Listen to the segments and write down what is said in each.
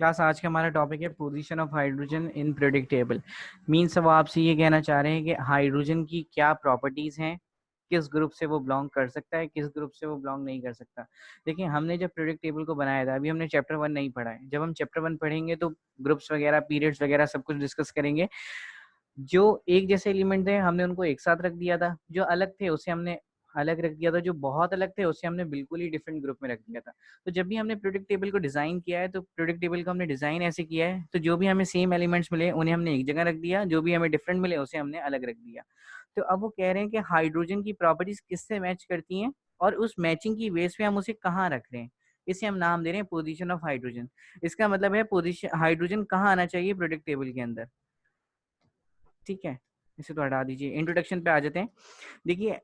Class आज का हमारा टॉपिक है position of hydrogen in periodic table. Means अब आपसे ये कहना चाह रहे हैं कि हाइड्रोजन की क्या प्रॉपर्टीज हैं, किस ग्रुप से वो बिलोंग कर सकता है, किस ग्रुप से वो बिलोंग नहीं कर सकता। देखिए, हमने जब पीरियोडिक टेबल को बनाया था, अभी हमने चैप्टर 1 नहीं पढ़ा है। जब हम चैप्टर 1 पढ़ेंगे तो ग्रुप्स वगैरह, पीरियड्स वगैरह सब कुछ डिस्कस करेंगे। जो एक जैसे एलिमेंट थे हमने उनको एक साथ रख दिया था, जो अलग थे उसे हमने अलग रख दिया था, जो बहुत अलग थे उसे हमने बिल्कुल ही डिफरेंट ग्रुप में रख दिया था। तो जब भी हमने पीरियोडिक टेबल को डिजाइन किया है तो पीरियोडिक टेबल को हमने डिजाइन ऐसे किया है, तो जो भी हमें सेम एलिमेंट्स मिले उन्हें हमने एक जगह रख दिया, जो भी हमें डिफरेंट मिले उसे हमने अलग रख दिया। तो अब वो कह रहे हैं कि हाइड्रोजन की प्रॉपर्टीज किससे मैच करती हैं और उस मैचिंग की बेस पे हम उसे कहाँ रख रहे हैं। इसे हम नाम दे रहे हैं पोजीशन ऑफ हाइड्रोजन। इसका मतलब है पोजीशन, हाइड्रोजन कहाँ आना चाहिए पीरियोडिक टेबल के अंदर। ठीक है, इसे तो हटा दीजिए, इंट्रोडक्शन पे आ जाते हैं। देखिए,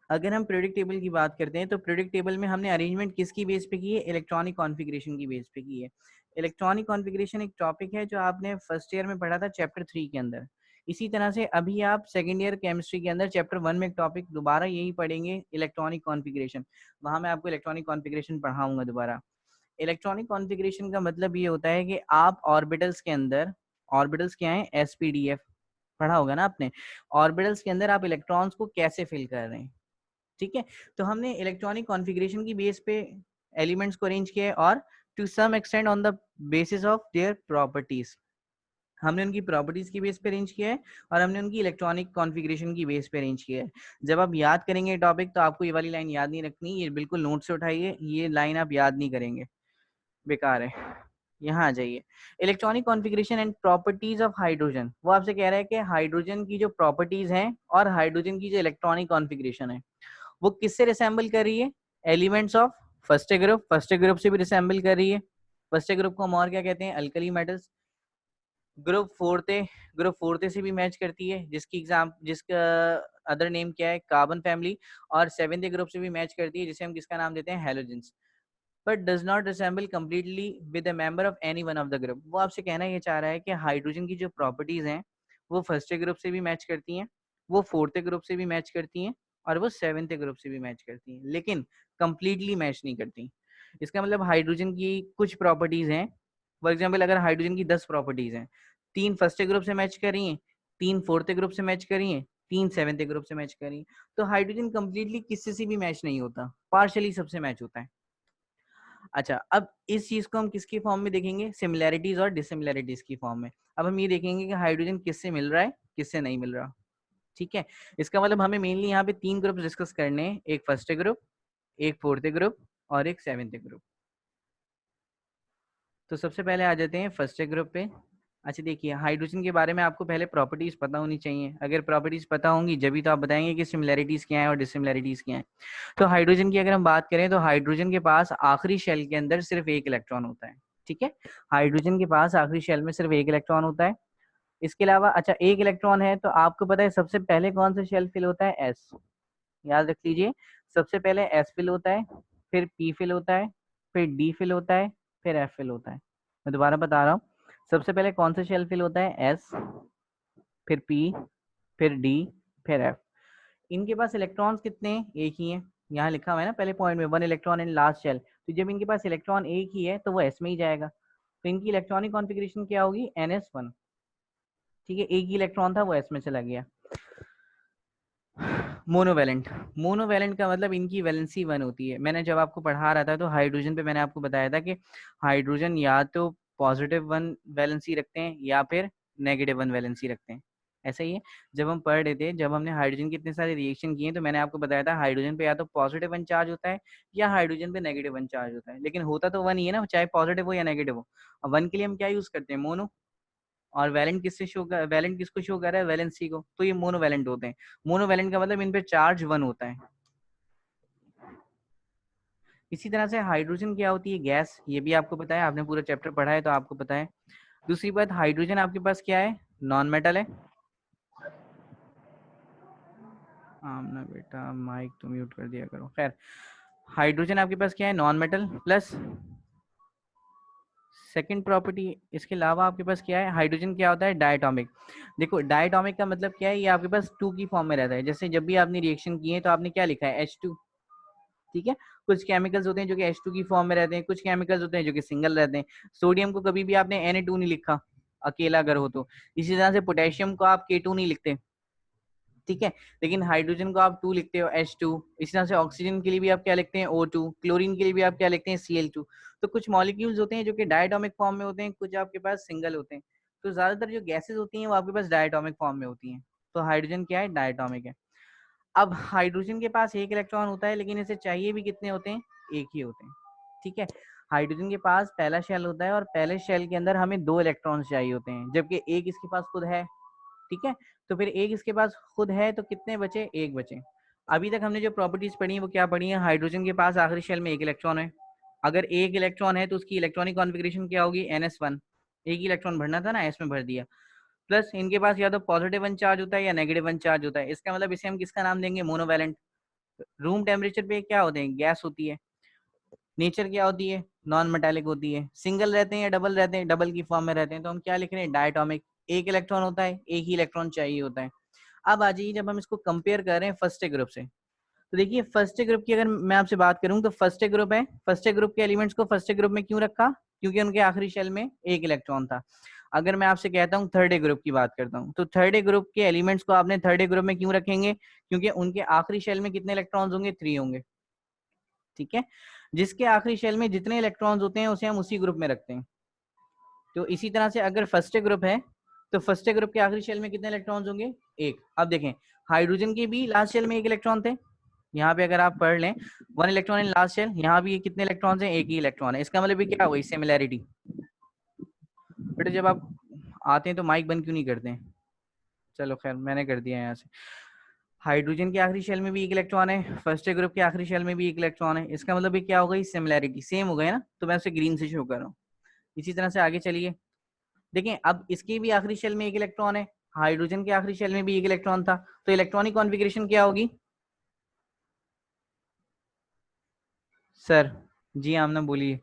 अगर हम पीरियोडिक टेबल की बात करते हैं तो पीरियोडिक टेबल में हमने अरेंजमेंट किसकी बेस पे की है, इलेक्ट्रॉनिक कॉन्फ़िगरेशन की बेस पे की है। इलेक्ट्रॉनिक कॉन्फ़िगरेशन एक टॉपिक है जो आपने फर्स्ट ईयर में पढ़ा था चैप्टर 3 के अंदर। इसी तरह से अभी आप सेकेंड ईयर केमिस्ट्री के अंदर चैप्टर 1 में एक टॉपिक दोबारा यही पढ़ेंगे, इलेक्ट्रॉनिक कॉन्फ़िगरेशन। वहां मैं आपको इलेक्ट्रॉनिक कॉन्फ़िगरेशन पढ़ाऊंगा दोबारा। इलेक्ट्रॉनिक कॉन्फ़िगरेशन का मतलब ये होता है कि आप ऑर्बिटल्स के अंदर, ऑर्बिटल्स क्या है, एसपीडीएफ पढ़ा होगा ना आपने। ऑर्बिटल्स के अंदर आप इलेक्ट्रॉन्स को कैसे फिल कर रहे हैं। ठीक है, तो हमने इलेक्ट्रॉनिक कॉन्फ़िगरेशन की बेस पे एलिमेंट्स को अरेंज किया है और to sum extend on the basis of their properties. हमने उनकी प्रॉपर्टीज की बेस पे अरेंज किया है और हमने उनकी इलेक्ट्रॉनिक कॉन्फ़िगरेशन की बेस पे अरेंज किया है। जब आप याद करेंगे टॉपिक तो आपको ये वाली लाइन याद नहीं रखनी, ये बिल्कुल नोट से उठाइए, ये लाइन आप याद नहीं करेंगे, बेकार है। यहाँ आ जाइए, electronic configuration and properties of hydrogen. वो आपसे कह रहा है कि हाइड्रोजन की जो प्रॉपर्टीज हैं और हाइड्रोजन की जो इलेक्ट्रॉनिक कॉन्फ़िगरेशन है वो किससे रिसेंबल कर रही है, elements of first group. First group से भी रिसेंबल कर रही है। फर्स्ट ग्रुप को हम और क्या कहते हैं, अल्कली मेटल्स। ग्रुप फोर्थे, ग्रुप फोर्थे से भी मैच करती है, जिसका अदर नेम क्या है, कार्बन फैमिली। और सेवेंथ ग्रुप से भी मैच करती है, जिसे हम किसका नाम देते हैं, halogens. But does not resemble completely with a member of any one of the group. वो आपसे कहना ये चाह रहा है कि हाइड्रोजन की जो प्रॉपर्टीज हैं वो फर्स्ट ग्रुप से भी मैच करती हैं, वो फोर्थ ग्रुप से भी मैच करती हैं और वो सेवेंथ ग्रुप से भी मैच करती हैं, लेकिन कंप्लीटली मैच नहीं करती। इसका मतलब हाइड्रोजन की कुछ प्रॉपर्टीज हैं, फॉर एग्जाम्पल अगर हाइड्रोजन की 10 प्रॉपर्टीज हैं, 3 फर्स्ट ग्रुप से मैच कर रही हैं, 3 फोर्थ ग्रुप से मैच कर रही हैं, 3 सेवेंथ ग्रुप से मैच कर रही हैं, तो हाइड्रोजन कंप्लीटली किसी से भी मैच नहीं होता, पार्शली सबसे मैच होता है। अच्छा, अब इस चीज को हम किसकी फॉर्म में देखेंगे, सिमिलैरिटीज और डिसिमिलैरिटीज की फॉर्म में। अब हम ये देखेंगे कि हाइड्रोजन किससे मिल रहा है, किससे नहीं मिल रहा। ठीक है, इसका मतलब हमें मेनली यहाँ पे 3 ग्रुप डिस्कस करने हैं, एक फर्स्ट ग्रुप, एक फोर्थ ग्रुप और एक सेवेंथ ग्रुप। तो सबसे पहले आ जाते हैं फर्स्ट ग्रुप पे। अच्छा देखिए, हाइड्रोजन के बारे में आपको पहले प्रॉपर्टीज पता होनी चाहिए। अगर प्रॉपर्टीज पता होंगी जब तो आप बताएंगे कि सिमिलैरिटीज क्या है और डिसिमिलैरिटीज क्या है। तो हाइड्रोजन की अगर हम बात करें तो हाइड्रोजन के पास आखिरी शेल के अंदर सिर्फ एक इलेक्ट्रॉन होता है। ठीक है, हाइड्रोजन के पास आखिरी शेल में सिर्फ एक इलेक्ट्रॉन होता है। इसके अलावा, अच्छा, एक इलेक्ट्रॉन है तो आपको पता है सबसे पहले कौन सा शेल फिल होता है, एस। याद रख लीजिए, सबसे पहले एस फिल होता है, फिर पी फिल होता है, फिर डी फिल होता है, फिर एफ फिल होता है। मैं दोबारा बता रहा हूँ, सबसे पहले कौन सा शेल फिल होता है, एस, फिर पी, फिर डी, फिर एफ। इनके पास इलेक्ट्रॉन्स कितने हैं, एक ही है। यहाँ लिखा हुआ है ना पहले पॉइंट में, 1 इलेक्ट्रॉन इन लास्ट शेल। तो जब इनके पास इलेक्ट्रॉन एक ही है तो वो एस में ही जाएगा। तो इनकी इलेक्ट्रॉनिक कॉन्फ़िगरेशन क्या होगी, NS1। ठीक है, एक ही इलेक्ट्रॉन था वो एस में चला गया। मोनोवैलेंट, मोनोवैलेंट का मतलब इनकी वैलेंसी 1 होती है। मैंने जब आपको पढ़ा रहा था तो हाइड्रोजन पे मैंने आपको बताया था कि हाइड्रोजन या तो +1 वैलेंसी रखते हैं या फिर -1 वैलेंसी रखते हैं। ऐसा ही है, जब हम पढ़ रहे थे, जब हमने हाइड्रोजन के इतने सारे रिएक्शन किए तो मैंने आपको बताया था हाइड्रोजन पे या तो +1 चार्ज होता है या हाइड्रोजन पे -1 चार्ज होता है, लेकिन होता तो 1 ही है ना, चाहे पॉजिटिव हो या नेगेटिव हो। अब 1 के लिए हम क्या यूज करते हैं, मोनो। और वैलेंट किससे शो कर, वैलेंट किसको शो कर रहा है, वैलेंसी को, तो ये मोनोवैलेंट होते हैं। मोनोवैलेंट का मतलब इन पे चार्ज 1 होता है। इसी तरह से हाइड्रोजन क्या होती है, गैस। ये भी आपको पता है, आपने पूरा चैप्टर पढ़ा है तो आपको पता है। दूसरी बात, हाइड्रोजन आपके पास क्या है, नॉन मेटल है। आमना बेटा माइक तो म्यूट कर दिया करो। खैर, हाइड्रोजन आपके पास क्या है, non metal plus second property. इसके अलावा आपके पास क्या है, हाइड्रोजन क्या होता है, डायटोमिक। देखो, डायटोमिक का मतलब क्या है, ये आपके पास 2 की फॉर्म में रहता है। जैसे जब भी आपने रिएक्शन किए तो आपने क्या लिखा है, H2। ठीक है। कुछ केमिकल्स होते हैं जो कि H2 की फॉर्म में रहते हैं, कुछ केमिकल्स होते हैं जो कि सिंगल रहते हैं। सोडियम को कभी भी आपने Na2 नहीं लिखा अकेला अगर हो तो। इसी तरह से पोटेशियम को आप K2 नहीं लिखते, ठीक है, लेकिन हाइड्रोजन को आप 2 लिखते हो H2। इसी तरह से ऑक्सीजन के लिए भी आप क्या लिखते हैं O2, क्लोरीन के लिए भी आप क्या लिखते हैं Cl2। तो कुछ मॉलिक्यूल्स होते हैं जो कि डायटोमिक फॉर्म में होते हैं, कुछ आपके पास सिंगल होते हैं। तो ज्यादातर जो गैसेज होती हैं वो आपके पास डायटोमिक फॉर्म में होती हैं। तो हाइड्रोजन क्या है, डायटोमिक है। अब हाइड्रोजन के पास एक इलेक्ट्रॉन होता है, लेकिन इसे चाहिए भी कितने होते हैं, एक ही होते हैं, ठीक है। हाइड्रोजन के पास पहला शेल होता है और पहले शेल के अंदर हमें 2 इलेक्ट्रॉन्स चाहिए होते हैं, जबकि एक इसके पास खुद है, ठीक है। तो फिर एक इसके पास खुद है तो कितने बचे, एक बचे। अभी तक हमने जो प्रॉपर्टीज पढ़ी है वो क्या पढ़ी है, हाइड्रोजन के पास आखिरी शेल में एक इलेक्ट्रॉन है। अगर एक इलेक्ट्रॉन है तो उसकी इलेक्ट्रॉनिक कॉन्फ़िगरेशन क्या होगी, NS1। एक ही इलेक्ट्रॉन भरना था ना, एस में भर दिया। प्लस इनके पास या तो पॉजिटिव वन चार्ज होता है या नेगेटिव वन चार्ज होता है। इसका मतलब इसे हम किसका नाम देंगे, मोनोवैलेंट। रूम टेम्परेचर पे क्या होते हैं, गैस होती है। नेचर क्या होती है, नॉन मेटालिक होती है। सिंगल रहते हैं या डबल रहते हैं, डबल की फॉर्म में रहते हैं, तो हम क्या लिख रहे हैं, डायटोमिक। एक इलेक्ट्रॉन होता है, एक ही इलेक्ट्रॉन चाहिए होता है। अब आ जाइए, जब हम इसको कंपेयर कर रहे हैं फर्स्ट ग्रुप से, तो देखिए फर्स्ट ग्रुप की अगर मैं आपसे बात करूं तो फर्स्ट ग्रुप है, फर्स्ट ग्रुप के एलिमेंट्स को फर्स्ट ग्रुप में क्यों रखा, क्योंकि उनके आखिरी शेल में एक इलेक्ट्रॉन था। अगर मैं आपसे कहता हूं थर्ड ग्रुप की बात करता हूं, तो थर्ड ग्रुप के एलिमेंट्स को आपने थर्ड ग्रुप में क्यों रखेंगे, क्योंकि उनके आखिरी शेल में कितने इलेक्ट्रॉन्स होंगे, 3 होंगे, ठीक है। जिसके आखिरी शेल में जितने इलेक्ट्रॉन्स होते हैं उसे हम उसी ग्रुप में रखते हैं। तो इसी तरह से अगर फर्स्ट ग्रुप है तो फर्स्ट ग्रुप के आखिरी शेल में कितने इलेक्ट्रॉन्स होंगे, एक। अब देखें, हाइड्रोजन के भी लास्ट शेल में एक इलेक्ट्रॉन थे। यहाँ पे अगर आप पढ़ लें, 1 इलेक्ट्रॉन इन लास्ट शेल, यहाँ भी कितने इलेक्ट्रॉन्स हैं, एक ही इलेक्ट्रॉन है। इसका मतलब क्या हुई, सिमिलैरिटी। बेटा जब आप आते हैं तो माइक बंद क्यों नहीं करते हैं, चलो खैर मैंने कर दिया यहाँ से। हाइड्रोजन के आखिरी शेल में भी एक इलेक्ट्रॉन है, फर्स्ट ग्रुप के आखिरी शेल में भी एक इलेक्ट्रॉन है। इसका मतलब ये क्या हो गई, सिमिलैरिटी, सेम हो गया ना, तो मैं उसे ग्रीन से शो कर रहा हूँ। इसी तरह से आगे चलिए, देखें अब इसके भी आखिरी शेल में एक इलेक्ट्रॉन है, हाइड्रोजन के आखिरी शेल में भी एक इलेक्ट्रॉन था, तो इलेक्ट्रॉनिक कॉन्फ़िगरेशन क्या होगी, सर जी आमना बोलिए।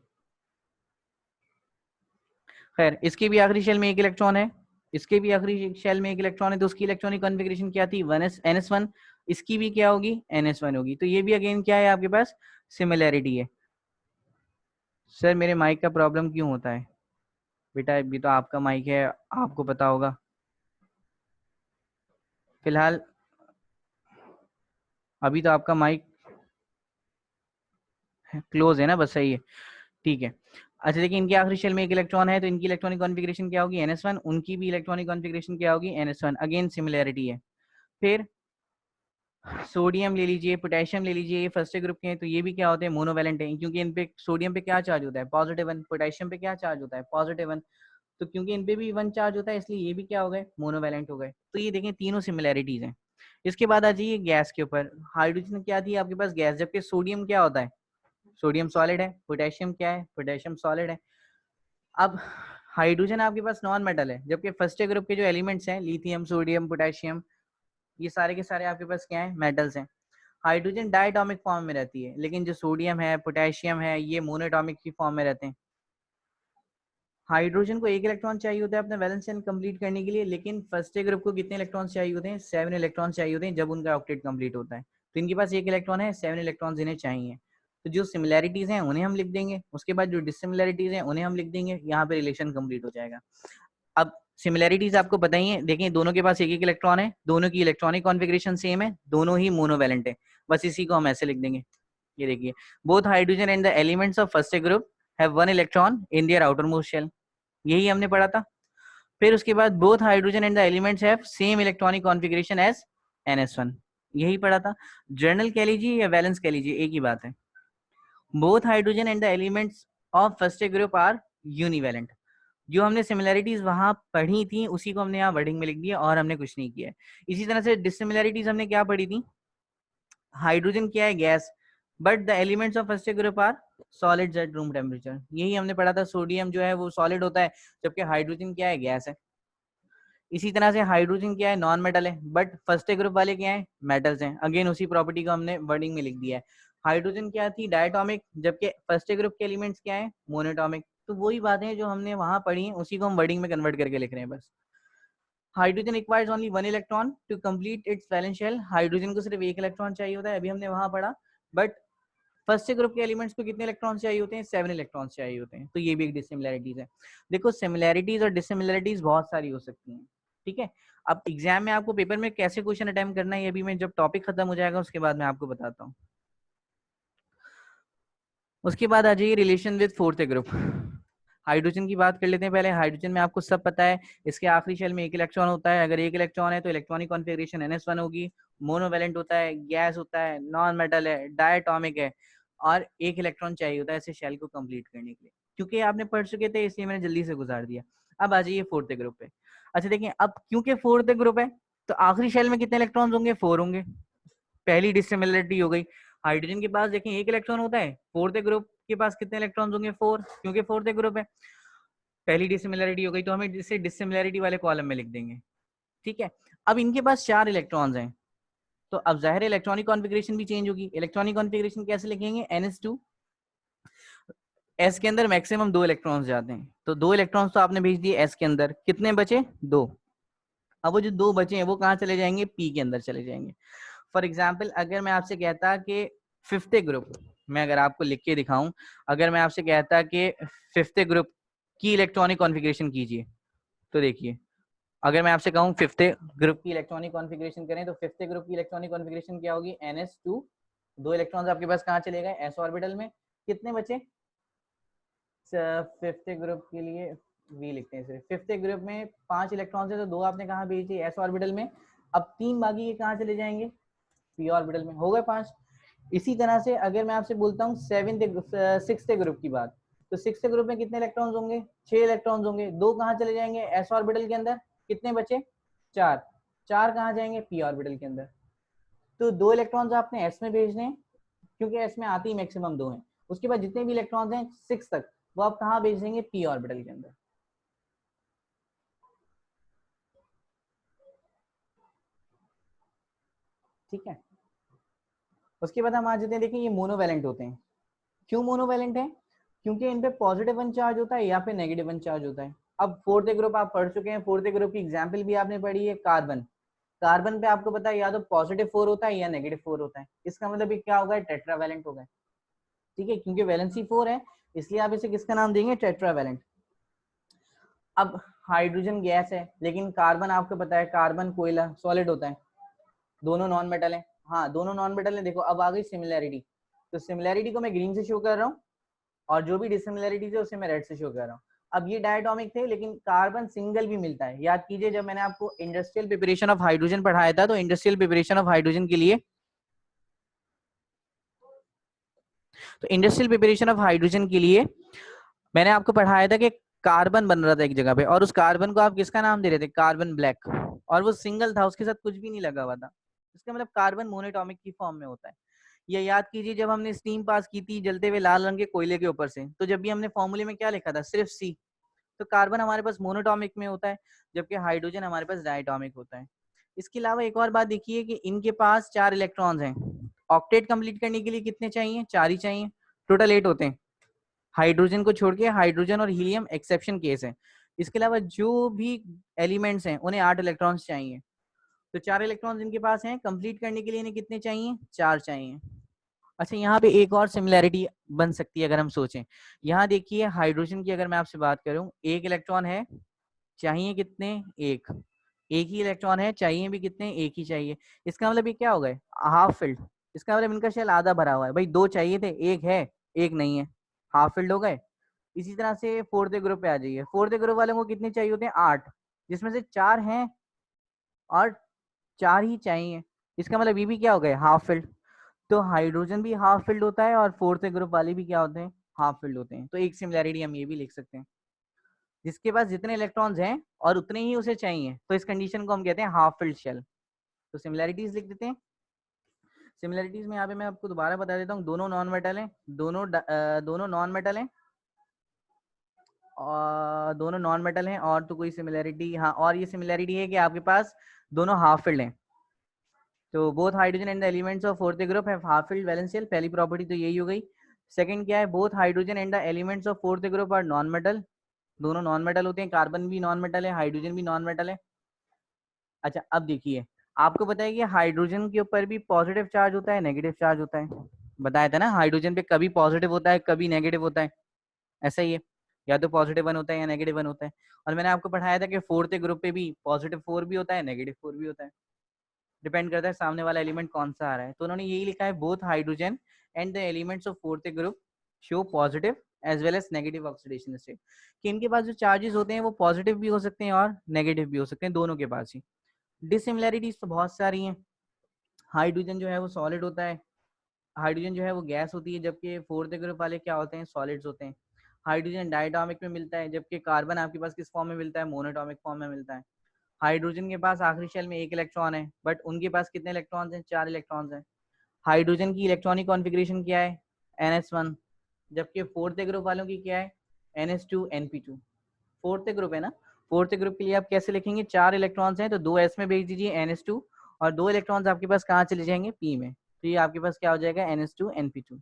खैर इसके भी आखिरी शेल में एक इलेक्ट्रॉन है, इसके भी आखिरी शेल में एक इलेक्ट्रॉन है, तो उसकी इलेक्ट्रॉनिक कॉन्फ़िगरेशन क्या थी, 1s NS1। इसकी भी क्या होगी, NS1 होगी। तो ये भी अगेन क्या है, आपके पास सिमिलैरिटी है। सर मेरे माइक का प्रॉब्लम क्यों होता है, बेटा अभी तो आपका माइक है, आपको पता होगा। फिलहाल अभी तो आपका माइक क्लोज है ना, बस सही है, ठीक है। अच्छा देखिए, इनके आखिरी शेल में एक इलेक्ट्रॉन है, तो इनकी इलेक्ट्रॉनिक कॉन्फ़िगरेशन क्या होगी, NS1। उनकी भी इलेक्ट्रॉनिक कॉन्फ़िगरेशन क्या होगी, NS1। अगेन सिमिलैरिटी है। फिर सोडियम ले लीजिए, पोटेशियम ले लीजिए, ये फर्स्ट ग्रुप के हैं, तो ये भी क्या होते हैं, मोनोवैलेंट हैं, क्योंकि इन पे सोडियम पे क्या चार्ज होता है, पॉजिटिव वन। पोटेशियम पे क्या चार्ज होता है, पॉजिटिव वन। तो क्योंकि इन पे भी वन चार्ज होता है, इसलिए ये भी क्या हो गए, मोनोवैलेंट हो गए। तो ये देखें तीनों सिमिलैरिटीज हैं। इसके बाद आ जाइए गैस के ऊपर। हाइड्रोजन क्या थी आपके पास, गैस, जबकि सोडियम क्या होता है, सोडियम सॉलिड है। पोटेशियम क्या है, पोटेशियम सॉलिड है। अब हाइड्रोजन आपके पास नॉन मेटल है, जबकि फर्स्ट ग्रुप के जो एलिमेंट्स हैं, लिथियम, सोडियम, पोटेशियम, ये सारे के सारे आपके पास क्या है, मेटल्स हैं। हाइड्रोजन डायटोमिक फॉर्म में रहती है, लेकिन जो सोडियम है, पोटेशियम है, ये मोनोटॉमिक की फॉर्म में रहते हैं। हाइड्रोजन को एक इलेक्ट्रॉन चाहिए होता है अपने वैलेंस शेल कंप्लीट करने के लिए, लेकिन फर्स्ट ग्रुप को कितने इलेक्ट्रॉन चाहिए होते हैं, 7 इलेक्ट्रॉन चाहिए होते हैं जब उनका ऑक्टेट कंप्लीट होता है। तो इनके पास एक इलेक्ट्रॉन है, 7 इलेक्ट्रॉन इन्हें चाहिए। तो जो सिमिलैरिटीज हैं उन्हें हम लिख देंगे, उसके बाद जो डिसिमिलैरिटीज हैं उन्हें हम लिख देंगे, यहाँ पे रिलेशन कंप्लीट हो जाएगा। अब सिमिलैरिटीज आपको बताइए, देखें दोनों के पास एक एक इलेक्ट्रॉन है, दोनों की इलेक्ट्रॉनिक कॉन्फ़िगरेशन सेम है, दोनों ही मोनोवैलेंट है। बस इसी को हम ऐसे लिख देंगे। ये देखिए, both hydrogen and the elements of first group have one electron in their outer most shell. यही हमने पढ़ा था। फिर उसके बाद both hydrogen and the elements have same electronic configuration as NS1। यही पढ़ा था। जर्नल कह लीजिए या वैलेंस कह लीजिए, एक ही बात है। Both hydrogen and the elements of first group are univalent. जो हमने सिमिलैरिटीज वहां पढ़ी थी उसी को हमने यहाँ वर्डिंग में लिख दिया, और हमने कुछ नहीं किया है। इसी तरह से डिसिमिलैरिटीज हमने क्या पढ़ी थी, हाइड्रोजन क्या है, gas, but the elements of first group are solids at room temperature. यही हमने पढ़ा था, सोडियम जो है वो सॉलिड होता है, जबकि हाइड्रोजन क्या है, गैस है। इसी तरह से हाइड्रोजन क्या है, नॉन मेटल है, बट फर्स्ट ग्रुप वाले क्या है, मेटल्स हैं। अगेन उसी प्रॉपर्टी को हमने वर्डिंग में लिख दिया है। हाइड्रोजन क्या थी, डायटोमिक, जबकि फर्स्ट ग्रुप के एलिमेंट्स क्या है, मोनोटॉमिक। तो वही बातें जो हमने वहां पढ़ी हैं उसी को हम वर्डिंग में कन्वर्ट करके लिख रहे हैं बस। Hydrogen requires only 1 electron to complete its valence shell. Hydrogen को सिर्फ एक इलेक्ट्रॉन चाहिए होता है, अभी हमने वहां पढ़ा। बट फर्स्ट ग्रुप के एलिमेंट्स को कितने इलेक्ट्रॉन चाहिए होते हैं? 7 इलेक्ट्रॉन चाहिए होते हैं। तो ये भी एक डिसिमिलैरिटीज है। देखो सिमिलैरिटीज और डिसिमिलैरिटीज बहुत सारी हो सकती हैं, ठीक है। अब एग्जाम में आपको पेपर में कैसे क्वेश्चन अटेम्प्ट करना है ये भी मैं जब टॉपिक खत्म हो जाएगा उसके बाद मैं आपको बताता हूँ। उसके बाद आ जाइए relation with fourth group. Hydrogen की बात कर लेते हैं पहले। हाइड्रोजन में आपको सब पता है, इसके आखिरी शेल में एक इलेक्ट्रॉन होता है। अगर एक इलेक्ट्रॉन है तो इलेक्ट्रॉनिक कॉन्फ़िगरेशन NS1 होगी। मोनोवैलेंट होता है, गैस होता है, नॉन मेटल है, डायटोमिक है, और एक इलेक्ट्रॉन चाहिए होता है इसे शेल को कंप्लीट करने के लिए। क्योंकि आपने पढ़ चुके थे इसलिए मैंने जल्दी से गुजार दिया। अब आ जाइए फोर्थ ग्रुप पे। अच्छा देखिए, अब क्योंकि फोर्थ ग्रुप है तो आखिरी शेल में कितने इलेक्ट्रॉन्स होंगे? 4 होंगे। पहली डिसिमिलरिटी हो गई। हाइड्रोजन के पास देखें एक इलेक्ट्रॉन होता है, फोर्थ ग्रुप के पास कितने इलेक्ट्रॉन्स होंगे? 4, क्योंकि फोर्थ ग्रुप है। पहली डिसिमिलरिटी हो गई तो हमें इसे डिसिमिलरिटी वाले कॉलम में लिख देंगे, ठीक है। अब इनके पास 4 इलेक्ट्रॉन्स हैं तो अब जाहिर है इलेक्ट्रॉनिक कॉन्फ़िगरेशन भी चेंज होगी। इलेक्ट्रॉनिक कॉन्फ़िगरेशन कैसे लिखेंगे? NS2, S के अंदर मैक्सिमम 2 इलेक्ट्रॉन्स जाते हैं, तो 2 इलेक्ट्रॉन्स तो आपने भेज दिए S के अंदर, कितने बचे? 2। अब वो जो 2 बचे हैं वो कहाँ चले जाएंगे? P के अंदर चले जाएंगे। फॉर एग्जाम्पल अगर मैं आपसे कहता कि फिफ्थ ग्रुप, मैं अगर आपको लिख के दिखाऊं, अगर मैं आपसे कहता कि फिफ्थ ग्रुप की इलेक्ट्रॉनिक कॉन्फ़िगरेशन कीजिए, तो देखिए अगर मैं आपसे कहूं फिफ्थ ग्रुप की इलेक्ट्रॉनिक कॉन्फ़िगरेशन करें तो फिफ्थ ग्रुप की इलेक्ट्रॉनिक कॉन्फ़िगरेशन क्या होगी? NS2, 2 इलेक्ट्रॉन्स आपके पास कहाँ चले गए? S ऑर्बिटल में। कितने बचे? फिफ्थ ग्रुप के लिए V लिखते हैं सिर्फ। फिफ्थ ग्रुप में 5 इलेक्ट्रॉन्स है तो 2 आपने कहाँ भेज दिए? S ऑर्बिटल में। अब 3 बाकी ये कहाँ चले जाएंगे? P ऑर्बिटल में। हो गए 5। इसी तरह से अगर मैं आपसे बोलता हूँ सिक्स्थ ग्रुप की बात, तो सिक्स्थ ग्रुप में कितने इलेक्ट्रॉन्स होंगे? 6 इलेक्ट्रॉन्स होंगे। 2 कहाँ चले जाएंगे? S ऑर्बिटल के अंदर। कितने बचे? 4। 4 कहाँ जाएंगे? P ऑर्बिटल के अंदर। तो 2 इलेक्ट्रॉन्स आपने S में भेजने हैं क्योंकि S में आते ही मैक्सिमम 2 हैं। उसके बाद जितने भी इलेक्ट्रॉन्स हैं 6 तक वो आप कहाँ भेज देंगे? P ऑर्बिटल के अंदर, ठीक है। उसके बाद हम आ जाते हैं, देखिए ये मोनोवैलेंट होते हैं। क्यों मोनोवैलेंट है? क्योंकि इन पे पॉजिटिव वन चार्ज होता है या फिर नेगेटिव वन चार्ज होता है। अब फोर्थ ग्रुप आप पढ़ चुके हैं, फोर्थ ग्रुप की एग्जांपल भी आपने पढ़ी है, कार्बन। कार्बन पे आपको पता है या तो पॉजिटिव 4 होता है या नेगेटिव 4 होता है। इसका मतलब ये क्या होगा? टेट्रावैलेंट होगा, ठीक है। क्योंकि वैलेंसी 4 है इसलिए आप इसे किसका नाम देंगे? टेट्रावैलेंट। अब हाइड्रोजन गैस है लेकिन कार्बन आपको पता है कार्बन कोयला सॉलिड होता है। दोनों नॉन मेटल है, हाँ दोनों नॉन मेटल है। देखो अब आ गई सिमिलैरिटी, तो सिमिलैरिटी को मैं ग्रीन से शो कर रहा हूँ और जो भी डिसिमिलरिटीज है उसे मैं रेड से शो कर रहा हूँ। अब ये डायटोमिक थे लेकिन कार्बन सिंगल भी मिलता है। याद कीजिए जब मैंने आपको इंडस्ट्रियल प्रिपरेशन ऑफ हाइड्रोजन पढ़ाया था तो इंडस्ट्रियल प्रिपरेशन ऑफ हाइड्रोजन के लिए मैंने आपको पढ़ाया था कि कार्बन बन रहा था एक जगह पे और उस कार्बन को आप किसका नाम दे रहे थे? Carbon black. और वो सिंगल था, उसके साथ कुछ भी नहीं लगा हुआ था। इसका मतलब कार्बन मोनोटॉमिक की फॉर्म में होता है। ये याद कीजिए जब हमने स्टीम पास की थी जलते हुए लाल रंग के कोयले के ऊपर से, तो जब भी हमने फॉर्मूले में क्या लिखा था? सिर्फ C। तो कार्बन हमारे पास मोनोटॉमिक में होता है जबकि हाइड्रोजन हमारे पास डायटोमिक होता है। इसके अलावा एक और बात देखिए कि इनके पास 4 इलेक्ट्रॉन्स हैं। ऑक्टेट कंप्लीट करने के लिए कितने चाहिए? 4 ही चाहिए। टोटल 8 होते हैं हाइड्रोजन को छोड़ के। हाइड्रोजन और हीलियम एक्सेप्शन केस है। इसके अलावा जो भी एलिमेंट्स हैं उन्हें 8 इलेक्ट्रॉन्स चाहिए। तो 4 इलेक्ट्रॉन्स इनके पास हैं, कंप्लीट करने के लिए इन्हें कितने चाहिए? 4 चाहिए। अच्छा यहाँ पे एक और सिमिलैरिटी बन सकती है अगर हम सोचें। यहाँ देखिए हाइड्रोजन की अगर मैं आपसे बात करूं, एक इलेक्ट्रॉन है, चाहिए कितने? एक। एक ही इलेक्ट्रॉन है, चाहिए भी कितने? एक ही चाहिए। इसका मतलब ये क्या हो गए? Half filled. इसका मतलब इनका शेल आधा भरा हुआ है। भाई 2 चाहिए थे, एक है, एक नहीं है, हाफ फिल्ड हो गए। इसी तरह से फोर्थ ग्रुप पे आ जाइए। फोर्थ ग्रुप वालों को कितने चाहिए होते हैं? 8, जिसमें से 4 हैं और 4 ही चाहिए। इसका मतलब ये भी क्या हो गए? Half filled. तो हाइड्रोजन भी हाफ फिल्ड होता है और फोर्थ ग्रुप वाले भी क्या होते हैं? हाफ फिल्ड होते हैं। तो एक सिमिलैरिटी हम ये भी लिख सकते हैं, जिसके पास जितने इलेक्ट्रॉन्स हैं और उतने ही उसे चाहिए तो इस कंडीशन को हम कहते हैं हाफ फिल्ड शेल। तो सिमिलैरिटीज लिख देते हैं। सिमिलैरिटीज में यहाँ पे मैं आपको दोबारा बता देता हूँ, दोनों नॉन मेटल हैं, दोनों नॉन मेटल हैं और दोनों नॉन मेटल हैं। और तो कोई सिमिलैरिटी, हाँ और ये सिमिलैरिटी है कि आपके पास दोनों हाफ फिल्ड हैं। तो both hydrogen and the elements of fourth group have half filled valence shell. पहली प्रॉपर्टी तो यही हो गई। सेकंड क्या है? Both hydrogen and the elements of fourth group are non metal. दोनों नॉन मेटल होते हैं, कार्बन भी नॉन मेटल है, हाइड्रोजन भी नॉन मेटल है। अच्छा अब देखिए, आपको पता है कि हाइड्रोजन के ऊपर भी पॉजिटिव चार्ज होता है, नेगेटिव चार्ज होता है। बताया था ना, हाइड्रोजन पे कभी पॉजिटिव होता है कभी नेगेटिव होता है, ऐसा ही है, या तो पॉजिटिव 1 होता है या नेगेटिव 1 होता है। और मैंने आपको पढ़ाया था कि फोर्थ ग्रुप पे भी पॉजिटिव 4 भी होता है नेगेटिव 4 भी होता है, डिपेंड करता है सामने वाला एलिमेंट कौन सा आ रहा है। तो उन्होंने यही लिखा है, both hydrogen and the elements of fourth group show positive as well as negative oxidation state, कि इनके पास जो चार्जेस होते हैं वो पॉजिटिव भी हो सकते हैं और नेगेटिव भी हो सकते हैं, दोनों के पास ही। डिसिमिलैरिटीज तो बहुत सारी हैं। हाइड्रोजन जो है वो सॉलिड होता है, हाइड्रोजन जो है वो गैस होती है, जबकि फोर्थ ग्रुप वाले क्या होते हैं, सॉलिड्स होते हैं। हाइड्रोजन डायटोमिक में मिलता है, जबकि कार्बन आपके पास किस फॉर्म में मिलता है, मोनोटॉमिक फॉर्म में मिलता है। हाइड्रोजन के पास आखिरी शेल में 1 इलेक्ट्रॉन है, बट उनके पास कितने इलेक्ट्रॉन्स हैं, 4 इलेक्ट्रॉन्स हैं। हाइड्रोजन की इलेक्ट्रॉनिक कॉन्फ़िगरेशन क्या है, NS1, जबकि फोर्थ ग्रुप वालों की क्या है, NS2 NP2। फोर्थ ग्रुप है ना, फोर्थ ग्रुप के लिए आप कैसे लिखेंगे, 4 इलेक्ट्रॉन्स हैं तो 2 S में भेज दीजिए NS2, और 2 इलेक्ट्रॉन्स आपके पास कहाँ चले जाएंगे, P में, तो ये आपके पास क्या हो जाएगा, NS2 NP2।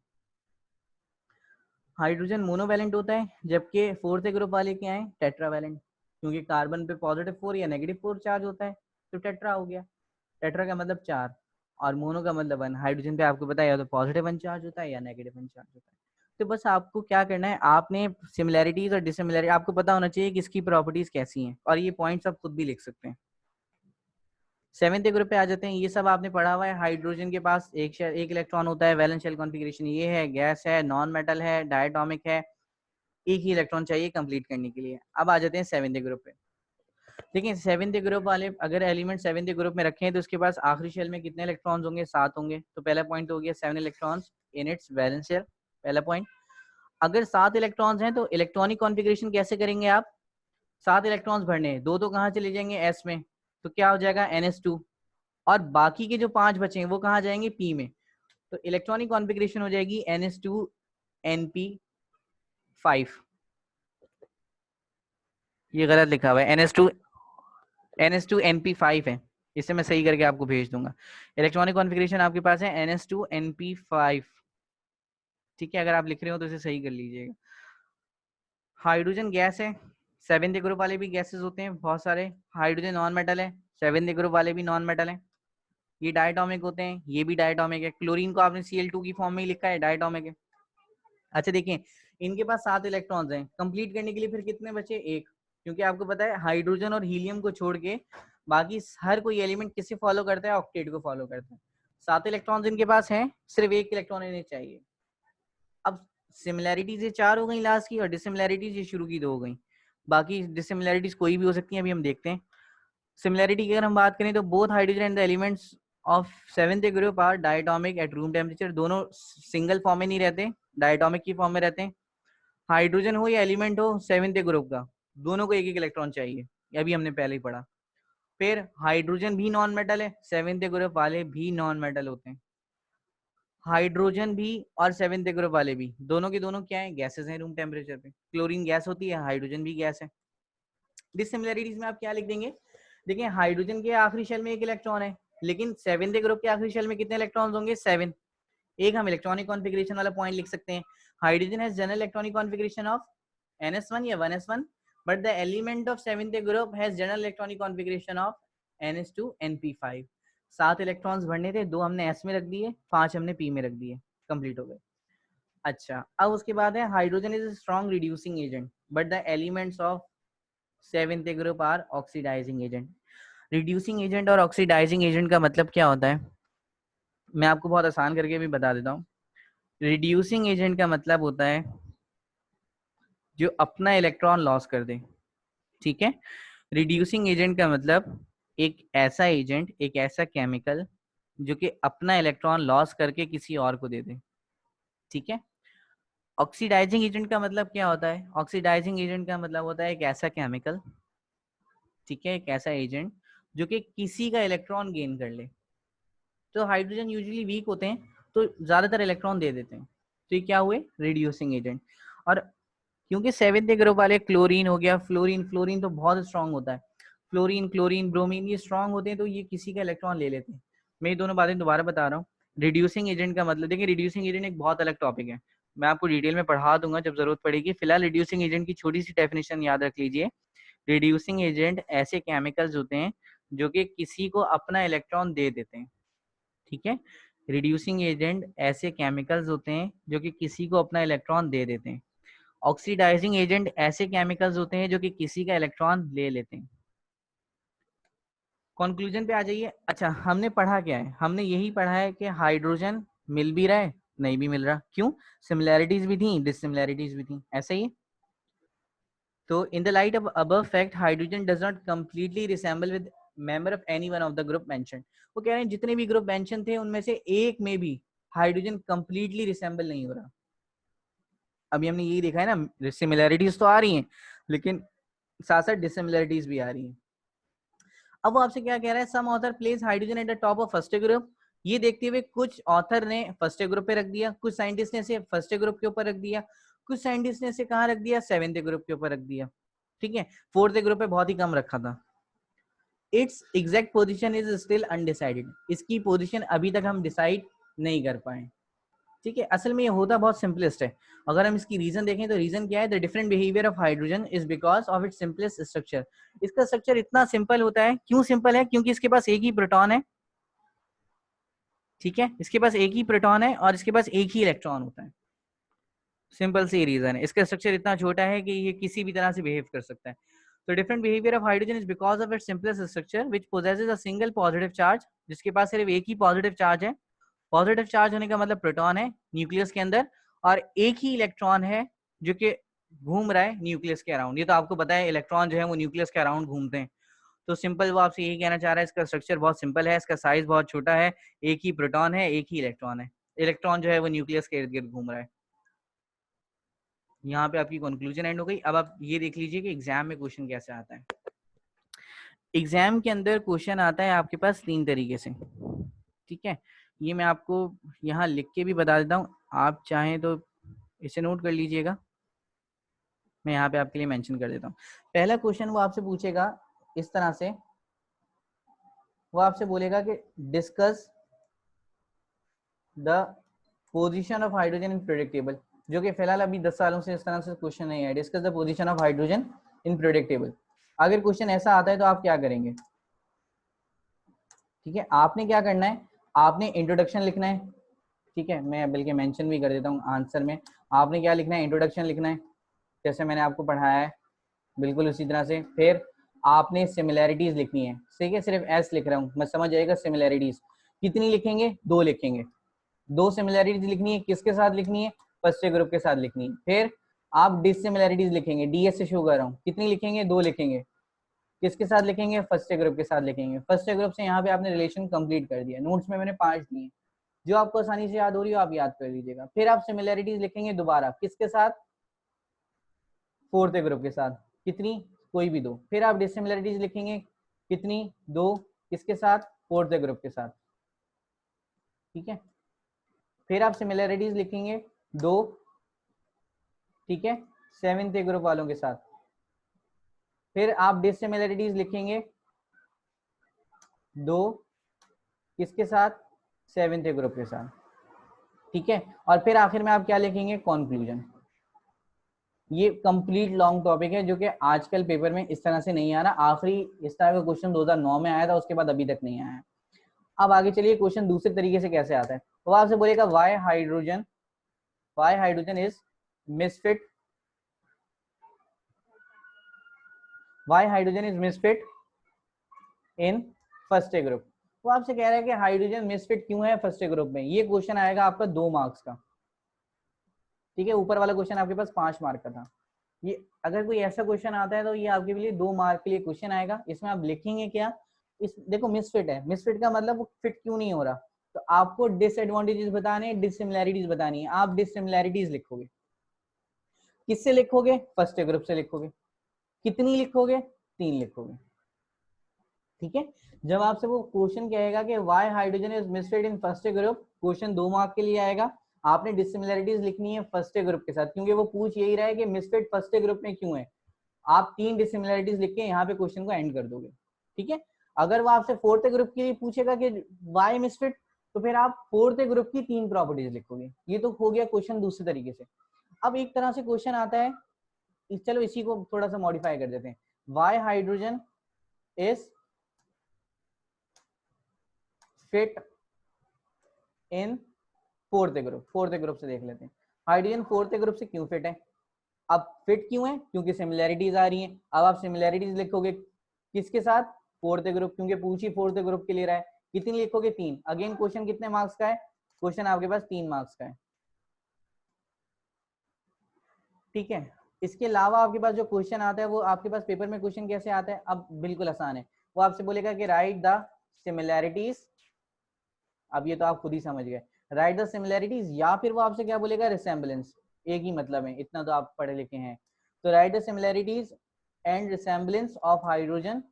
हाइड्रोजन मोनोवैलेंट होता है, जबकि फोर्थ ग्रुप वाले क्या है, टेट्रावैलेंट, क्योंकि कार्बन पे पॉजिटिव 4 या नेगेटिव 4 चार्ज होता है, तो टेट्रा हो गया। टेट्रा का मतलब 4 और मोनो का मतलब 1। हाइड्रोजन पे आपको पता है या तो पॉजिटिव 1 चार्ज होता है या नेगेटिव 1 चार्ज होता है। तो बस आपको क्या करना है, आपने सिमिलैरिटीज और डिसिमिलैरिटी आपको पता होना चाहिए कि इसकी प्रॉपर्टीज कैसी हैं, और ये पॉइंट्स आप खुद भी लिख सकते हैं। 7th ग्रुप पे आ जाते हैं। ये सब आपने पढ़ा हुआ है। हाइड्रोजन के पास एक इलेक्ट्रॉन होता है, वैलेंस शेल कॉन्फ़िगरेशन ये है, गैस है, नॉन मेटल है, डायटोमिक है, एक ही इलेक्ट्रॉन चाहिए कंप्लीट करने के लिए। अब आ जाते हैं 7th ग्रुप पे। देखिए 7th ग्रुप वाले अगर एलिमेंट 7th ग्रुप में रखें तो उसके पास आखिरी शेल में कितने इलेक्ट्रॉन्स होंगे, 7 होंगे। तो पहला पॉइंट हो गया 7 electrons in its valence shell, पहला पॉइंट। अगर 7 इलेक्ट्रॉन्स हैं तो इलेक्ट्रॉनिक कॉन्फ़िगरेशन कैसे करेंगे आप, 7 इलेक्ट्रॉन्स भरने हैं, दो तो कहाँ चले जाएंगे, S में, तो क्या हो जाएगा NS2, और बाकी के जो 5 बचे हैं वो कहाँ जाएंगे, P में। तो इलेक्ट्रॉनिक कॉन्फ़िगरेशन हो जाएगी NS2 NP5। ये गलत लिखा हुआ है, NS2 NP5 है, इसे मैं सही करके आपको भेज दूंगा। इलेक्ट्रॉनिक कॉन्फ़िगरेशन आपके पास है NS2 NP5, ठीक है, अगर आप लिख रहे हो तो इसे सही कर लीजिएगा। हाइड्रोजन गैस है, 7th ग्रुप वाले भी गैसेस होते हैं बहुत सारे। हाइड्रोजन नॉन मेटल है, 7th ग्रुप वाले भी नॉन मेटल है। ये डायटोमिक होते हैं, ये भी डायटोमिक है। क्लोरीन को आपने Cl2 की फॉर्म में ही लिखा है, डायटोमिक है। अच्छा देखिए, इनके पास 7 इलेक्ट्रॉन्स हैं, कंप्लीट करने के लिए फिर कितने बचे, एक, क्योंकि आपको पता है हाइड्रोजन और हीलियम को छोड़ के बाकी हर कोई एलिमेंट किसे फॉलो करता है, ऑक्टेट को फॉलो करता है। 7 इलेक्ट्रॉन्स इनके पास हैं, सिर्फ एक इलेक्ट्रॉन इन्हें चाहिए। अब सिमिलैरिटीज ये 4 हो गई लास्ट की, और डिसिमिलैरिटीज ये शुरू की 2 हो गई। बाकी डिसिमिलैरिटीज कोई भी हो सकती है, अभी हम देखते हैं। सिमिलैरिटी की अगर हम बात करें तो both hydrogen and the elements of 7th group are diatomic at room temperature, दोनों सिंगल फॉर्म में नहीं रहते, डायटोमिक की फॉर्म में रहते हैं। हाइड्रोजन हो या एलिमेंट हो 7th ग्रुप का, दोनों को एक एक इलेक्ट्रॉन चाहिए, ये अभी हमने पहले ही पढ़ा। फिर हाइड्रोजन भी नॉन मेटल है, 7th ग्रुप वाले भी नॉन मेटल होते हैं। हाइड्रोजन भी और 7th ग्रुप वाले भी, दोनों के दोनों क्या है, गैसेस हैं रूम टेम्परेचर पे। क्लोरीन गैस होती है, हाइड्रोजन भी गैस है। डिसिमिलैरिटीज में आप क्या लिख देंगे, देखिए हाइड्रोजन के आखिरी शेल में एक इलेक्ट्रॉन है, लेकिन 7th ग्रुप के आखिरी शेल में कितने इलेक्ट्रॉन्स होंगे, 7। एक हम इलेक्ट्रॉनिक कॉन्फ़िगरेशन वाला पॉइंट लिख सकते हैं, hydrogen has general electronic configuration of NS1 या 1s1, but the element of 7th group has general electronic configuration of NS2 NP5। 7 electrons भरने थे, 2 हमने S में रख दिए, 5 हमने P में रख दिए, कंप्लीट हो गए। अच्छा, अब उसके बाद है hydrogen is strong reducing agent, but the elements of 7th group are oxidizing agent. Reducing agent और ऑक्सीडाइजिंग एजेंट का मतलब क्या होता है, मैं आपको बहुत आसान करके भी बता देता हूँ। रिड्यूसिंग एजेंट का मतलब होता है जो अपना इलेक्ट्रॉन लॉस कर दे, ठीक है। रिड्यूसिंग एजेंट का मतलब एक ऐसा एजेंट, एक ऐसा केमिकल जो कि अपना इलेक्ट्रॉन लॉस करके किसी और को दे दे, ठीक है। ऑक्सीडाइजिंग एजेंट का मतलब क्या होता है, ऑक्सीडाइजिंग एजेंट का मतलब होता है एक ऐसा केमिकल, ठीक है, एक ऐसा एजेंट जो कि किसी का इलेक्ट्रॉन गेन कर ले। तो हाइड्रोजन यूजुअली वीक होते हैं तो ज्यादातर इलेक्ट्रॉन दे देते हैं, तो ये क्या हुए, रिड्यूसिंग एजेंट। और क्योंकि 7th ग्रुप वाले, क्लोरीन हो गया, फ्लोरीन, फ्लोरीन तो बहुत स्ट्रांग होता है, फ्लोरीन, क्लोरीन, ब्रोमीन, ये स्ट्रांग होते हैं तो ये किसी का इलेक्ट्रॉन ले लेते हैं। मैं ये दोनों बातें दोबारा बता रहा हूँ। रिड्यूसिंग एजेंट का मतलब, देखिए रिड्यूसिंग एजेंट एक बहुत अलग टॉपिक है, मैं आपको डिटेल में पढ़ा दूंगा जब जरूरत पड़ेगी। फिलहाल रिड्यूसिंग एजेंट की छोटी सी डेफिनेशन याद रख लीजिए। रिड्यूसिंग एजेंट ऐसे केमिकल्स होते हैं जो कि किसी को अपना इलेक्ट्रॉन दे देते हैं, ठीक है। रिड्यूसिंग एजेंट ऐसे केमिकल्स होते हैं जो कि किसी को अपना इलेक्ट्रॉन दे देते हैं। ऑक्सीडाइजिंग एजेंट ऐसे केमिकल्स होते हैं जो कि किसी का इलेक्ट्रॉन ले लेते हैं। कंक्लूजन पे आ जाइए। अच्छा, हमने पढ़ा क्या है? हमने यही पढ़ा है कि हाइड्रोजन मिल भी रहा है, नहीं भी मिल रहा। क्यों? सिमिलैरिटीज भी थी, डिससिमिलैरिटीज भी थी, ऐसा ही। तो in the light of above fact, hydrogen does not completely resemble with member of any one of the group mentioned. वो कह रहे हैं जितने भी ग्रुप मेंशन थे उनमें से एक में भी हाइड्रोजन कंप्लीटली रिसेंबल नहीं हो रहा। अभी हमने यही देखा है ना, सिमिलैरिटीज तो आ रही हैं लेकिन साथ साथ डिससिमिलैरिटीज भी आ रही हैं। अब वो आपसे क्या कह रहा है? Some author place hydrogen at the top of first group. ये देखते हुए कुछ ऑथर ने फर्स्ट ग्रुप पे रख दिया, कुछ साइंटिस्ट ने इसे फर्स्ट ग्रुप के ऊपर रख दिया, कुछ साइंटिस्ट ने इसे कहाँ रख दिया? सेवेंथ ग्रुप के ऊपर रख दिया। ठीक है, फोर्थ ग्रुप पे बहुत ही कम रखा था। It's exact position is still undecided. इसकी पोजीशन अभी तक हम डिसाइड नहीं कर पाए। ठीक है, असल में ये होता बहुत सिंपलेस्ट है। अगर हम इसकी रीजन देखें तो रीजन क्या है? The different behaviour of hydrogen is because of its simplest structure. इसका स्ट्रक्चर इतना सिंपल होता है। क्यों सिंपल है? क्योंकि इसके पास एक ही प्रोटॉन है। ठीक है, इसके पास एक ही प्रोटॉन है और इसके पास एक ही इलेक्ट्रॉन होता है। सिंपल सी रीजन है। इसका स्ट्रक्चर इतना छोटा है कि ये किसी भी तरह से बिहेव कर सकता है। तो different behaviour of hydrogen is because of its simplest structure which possesses a single positive charge. जिसके पास सिर्फ एक ही पॉजिटिव चार्ज है। पॉजिटिव चार्ज होने का मतलब प्रोटॉन है न्यूक्लियस के अंदर और एक ही इलेक्ट्रॉन है जो कि घूम रहा है न्यूक्लियस के अराउंड। ये तो आपको पता है, इलेक्ट्रॉन जो है वो न्यूक्लियस के अराउंड घूमते हैं। तो सिंपल वो आपसे यही कहना चाह रहा है, इसका स्ट्रक्चर बहुत सिंपल है, इसका साइज बहुत छोटा है, एक ही प्रोटॉन है, एक ही इलेक्ट्रॉन है, इलेक्ट्रॉन जो है वो न्यूक्लियस के इर्द गिर्द घूम रहा है। यहाँ पे आपकी कंक्लूजन एंड हो गई। अब आप ये देख लीजिए कि एग्जाम में क्वेश्चन कैसे आता है। एग्जाम के अंदर क्वेश्चन आता है आपके पास तीन तरीके से। ठीक है, ये मैं आपको यहाँ लिख के भी बता देता हूँ, आप चाहें तो इसे नोट कर लीजिएगा। मैं यहाँ पे आपके लिए मेंशन कर देता हूँ। पहला क्वेश्चन वो आपसे पूछेगा इस तरह से, वो आपसे बोलेगा कि discuss the position of hydrogen in periodic table, जो कि फिलहाल अभी 10 सालों से इस तरह से क्वेश्चन नहीं है। Discuss the position of hydrogen in periodic table. अगर क्वेश्चन ऐसा आता है तो आप क्या करेंगे? ठीक है, आपने क्या करना है? आपने इंट्रोडक्शन लिखना है। ठीक है, मैं बल्कि मेंशन भी कर देता हूँ आंसर में। आपने क्या लिखना है? इंट्रोडक्शन लिखना है, जैसे मैंने आपको पढ़ाया है बिल्कुल उसी तरह से। फिर आपने सिमिलैरिटीज लिखनी है। ठीक है, सिर्फ एस लिख रहा हूँ, मैं समझ जाएगा। सिमिलैरिटीज कितनी लिखेंगे? 2 लिखेंगे। 2 सिमिलैरिटीज लिखनी है। किसके साथ लिखनी है? फर्स्ट ग्रुप के साथ लिखनी है। फिर आप डिससिमिलैरिटीज लिखेंगे, डीएस से शो कर रहा हूँ। कितनी लिखेंगे? 2 लिखेंगे। किसके साथ लिखेंगे? फर्स्ट ग्रुप के साथ लिखेंगे। फर्स्ट ग्रुप से यहाँ पे आपने रिलेशन कंप्लीट कर दिया। नोट्स में मैंने 5 दिए, जो आपको आसानी से याद हो रही हो आप याद कर लीजिएगा। फिर आप सिमिलैरिटीज लिखेंगे दोबारा। किसके साथ? फोर्थ ग्रुप के साथ। कितनी? कोई भी 2। फिर आप डिससिमिलैरिटीज लिखेंगे। कितनी? 2। किसके साथ? फोर्थ ग्रुप के साथ। ठीक है, फिर आप सिमिलैरिटीज लिखेंगे 2। ठीक है, सेवेंथ ग्रुप वालों के साथ। फिर आप डिससिमिलैरिटीज लिखेंगे 2। किसके साथ? सेवेंथ ग्रुप के साथ। ठीक है, और फिर आखिर में आप क्या लिखेंगे? कंक्लूजन। ये कंप्लीट लॉन्ग टॉपिक है जो कि आजकल पेपर में इस तरह से नहीं आ रहा। आखिरी इस तरह का क्वेश्चन 2009 में आया था, उसके बाद अभी तक नहीं आया है। अब आगे चलिए, क्वेश्चन दूसरे तरीके से कैसे आता है। वो आपसे बोलेगा Y hydrogen is misfit, Y hydrogen is misfit in first group. वो आपसे कह रहा है कि हाइड्रोजन मिसफिट क्यों है फर्स्ट ग्रुप में। ये क्वेश्चन आएगा आपका 2 मार्क्स का। ठीक है, ऊपर वाला क्वेश्चन आपके पास 5 मार्क का था। ये अगर कोई ऐसा क्वेश्चन आता है तो ये आपके लिए 2 मार्क के लिए क्वेश्चन आएगा। इसमें आप लिखेंगे क्या? इस देखो, मिसफिट है, मिसफिट का मतलब वो फिट क्यों नहीं हो रहा। तो आपको डिसएडवांटेजेस बताने, डिससिमिलैरिटीज बतानी है। आप डिससिमिलैरिटीज लिखोगे। किससे लिखोगे? फर्स्ट ग्रुप से लिखोगे। कितनी लिखोगे? 3 लिखोगे। ठीक है, जब आपसे वो क्वेश्चन कहेगा कि why hydrogen is misfit in first group, question 2 mark के लिए आएगा। आपने डिससिमिलैरिटीज लिखनी है फर्स्ट ग्रुप के साथ, क्योंकि वो पूछ यही रहा है कि मिसफिट फर्स्ट ग्रुप में क्यों है। आप 3 डिससिमिलैरिटीज लिख के यहाँ पे क्वेश्चन को एंड कर दोगे। ठीक है, अगर वो आपसे फोर्थ ग्रुप के लिए पूछेगा कि व्हाई मिसफिट, तो फिर आप फोर्थ ग्रुप की 3 प्रॉपर्टीज लिखोगे। ये तो हो गया क्वेश्चन दूसरे तरीके से। अब एक तरह से क्वेश्चन आता है, चलो इसी को थोड़ा सा मॉडिफाई कर देते हैं। Why hydrogen is fit in fourth group से देख लेते हैं। हाइड्रोजन फोर्थ ग्रुप से क्यों फिट है? अब फिट क्यों है? क्योंकि सिमिलैरिटीज आ रही हैं। अब आप सिमिलैरिटीज लिखोगे किसके साथ? फोर्थ ग्रुप, क्योंकि पूछी फोर्थ ग्रुप के लिए रहा है। कितनी लिखोगे? 3। अगेन क्वेश्चन कितने मार्क्स का है? क्वेश्चन आपके पास 3 मार्क्स का है, ठीक है। इसके अलावा आपके पास जो क्वेश्चन आता है वो आपके पास पेपर में क्वेश्चन कैसे आता है? अब बिल्कुल आसान है, वो आपसे बोलेगा कि राइट द सिमिलैरिटीज। अब ये तो आप खुद ही समझ गए, राइट द सिमिलैरिटीज, या फिर वो आपसे क्या बोलेगा? रिसेम्बलेंस। एक ही मतलब है, इतना तो आप पढ़े लिखे हैं। तो right the similarities and resemblance of hydrogen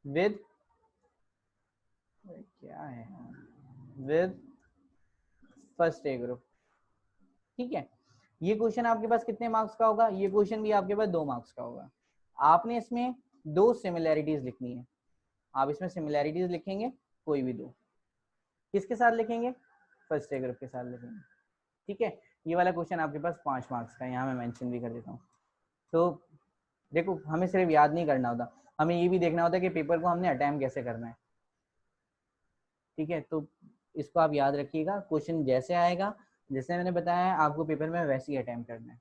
with, क्या है, विद फर्स्ट ए ग्रुप, ठीक है। ये क्वेश्चन आपके पास कितने मार्क्स का होगा? ये क्वेश्चन भी आपके पास 2 मार्क्स का होगा। आपने इसमें 2 सिमिलैरिटीज लिखनी है। आप इसमें सिमिलैरिटीज लिखेंगे कोई भी 2, किसके साथ लिखेंगे? फर्स्ट ए ग्रुप के साथ लिखेंगे, ठीक है। ये वाला क्वेश्चन आपके पास 5 मार्क्स का है, यहाँ मैं मेंशन भी कर देता हूँ। तो देखो, हमें सिर्फ याद नहीं करना होता, हमें ये भी देखना होता है कि पेपर को हमने अटेम्प्ट कैसे करना है, ठीक है। तो इसको आप याद रखिएगा, क्वेश्चन जैसे आएगा, जैसे मैंने बताया, आपको पेपर में वैसे ही अटेम्प्ट करना है।